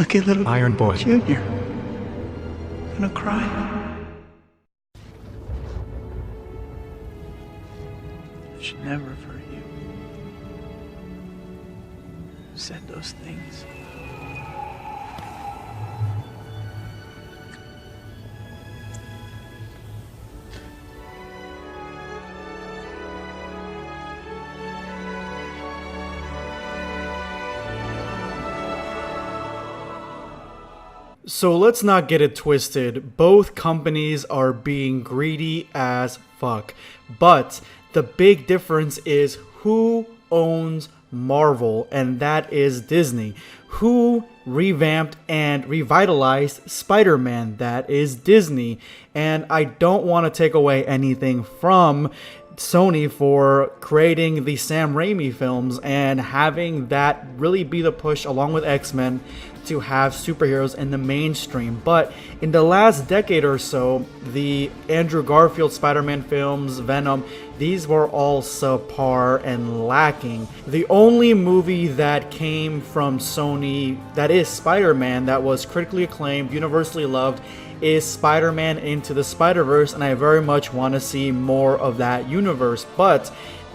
Look at little Iron Boy. Junior. Gonna cry. I should never have hurt you. Said those things. So let's not get it twisted. Both companies are being greedy as fuck. But the big difference is who owns Marvel, and that is Disney. Who revamped and revitalized Spider-Man? That is Disney. And I don't want to take away anything from Sony for creating the Sam Raimi films and having that really be the push along with X-Men to have superheroes in the mainstream. But in the last decade or so, the Andrew Garfield Spider-Man films, Venom, these were all subpar and lacking. The only movie that came from Sony that is Spider-Man that was critically acclaimed, universally loved, is Spider-Man Into the Spider-Verse, and I very much want to see more of that universe. But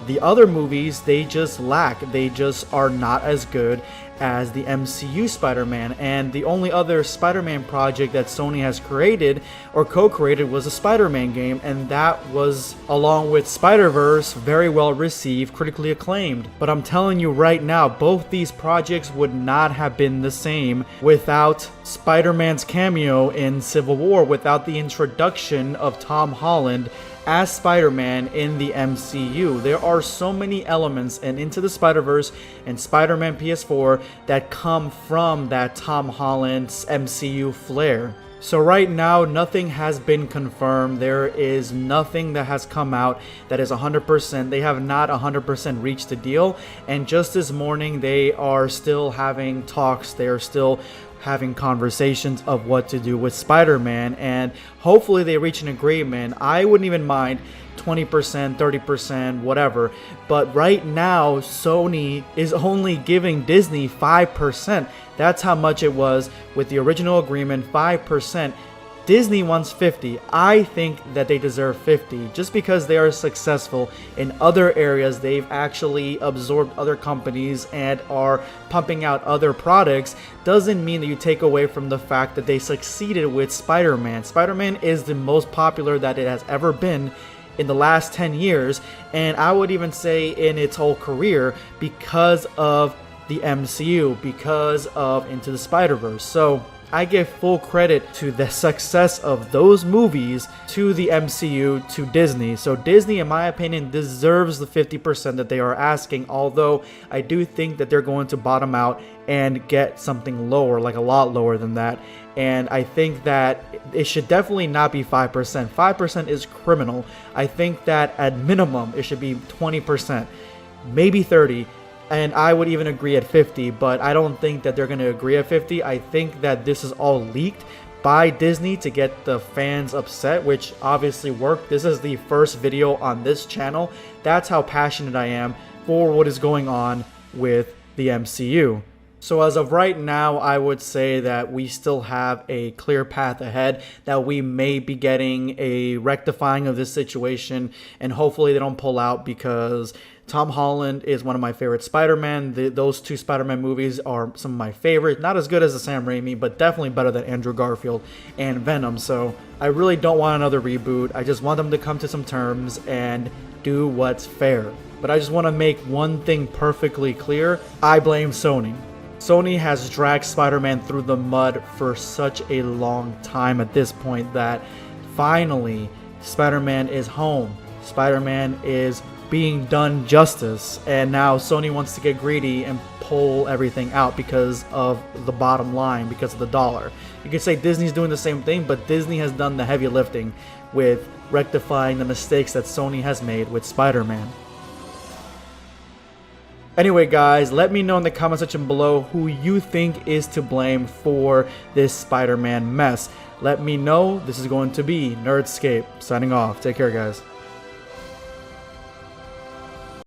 the other movies, they just lack. They just are not as good as the MCU Spider-Man, and the only other Spider-Man project that Sony has created or co-created was a Spider-Man game, and that was, along with Spider-Verse, very well received, critically acclaimed. But I'm telling you right now, both these projects would not have been the same without Spider-Man's cameo in Civil War, without the introduction of Tom Holland as Spider-Man in the MCU. There are so many elements in Into the Spider-Verse and Spider-Man PS4 that come from that Tom Holland's MCU flair. So right now, nothing has been confirmed. There is nothing that has come out that is 100%. They have not 100% reached the deal. And just this morning, they are still having talks. They are still having conversations of what to do with Spider-Man, and hopefully they reach an agreement. I wouldn't even mind 20%, 30%, whatever. But right now, Sony is only giving Disney 5%. That's how much it was with the original agreement, 5%. Disney wants 50. I think that they deserve 50 just because they are successful in other areas. They've actually absorbed other companies and are pumping out other products. Doesn't mean that you take away from the fact that they succeeded with Spider-Man. Spider-Man is the most popular that it has ever been in the last 10 years, and I would even say in its whole career, because of the MCU, because of Into the Spider-Verse. So I give full credit to the success of those movies, to the MCU, to Disney. So Disney, in my opinion, deserves the 50% that they are asking, although I do think that they're going to bottom out and get something lower, like a lot lower than that. And I think that it should definitely not be 5%. 5% is criminal. I think that at minimum, it should be 20%, maybe 30%. And I would even agree at 50, but I don't think that they're going to agree at 50. I think that this is all leaked by Disney to get the fans upset, which obviously worked. This is the first video on this channel. That's how passionate I am for what is going on with the MCU. So as of right now, I would say that we still have a clear path ahead, that we may be getting a rectifying of this situation, and hopefully they don't pull out, because Tom Holland is one of my favorite Spider-Man. Those two Spider-Man movies are some of my favorite. Not as good as the Sam Raimi, but definitely better than Andrew Garfield and Venom. So I really don't want another reboot. I just want them to come to some terms and do what's fair. But I just want to make one thing perfectly clear. I blame Sony. Sony has dragged Spider-Man through the mud for such a long time at this point that finally Spider-Man is home. Spider-Man is being done justice, and now Sony wants to get greedy and pull everything out because of the bottom line, because of the dollar. You could say Disney's doing the same thing, but Disney has done the heavy lifting with rectifying the mistakes that Sony has made with Spider-Man. Anyway guys, let me know in the comment section below who you think is to blame for this Spider-Man mess. Let me know. This is going to be Nerdscape signing off. Take care guys.